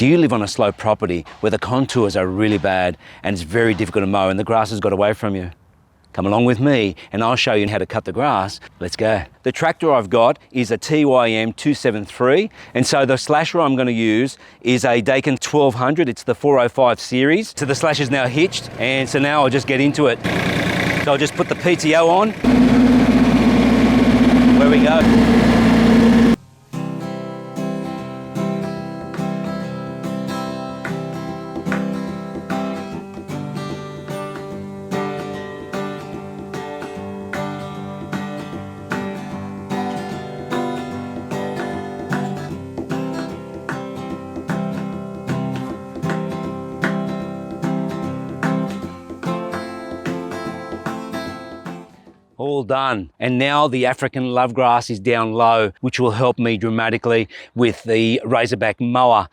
Do you live on a slow property where the contours are really bad and it's very difficult to mow and the grass has got away from you? Come along with me and I'll show you how to cut the grass. Let's go. The tractor I've got is a TYM T273, and so the slasher I'm going to use is a Daken 1200. It's the 405 series. So the slasher's now hitched, and so now I'll just get into it. So I'll just put the PTO on. Where we go. All done. And now the African lovegrass is down low, which will help me dramatically with the Razorback mower.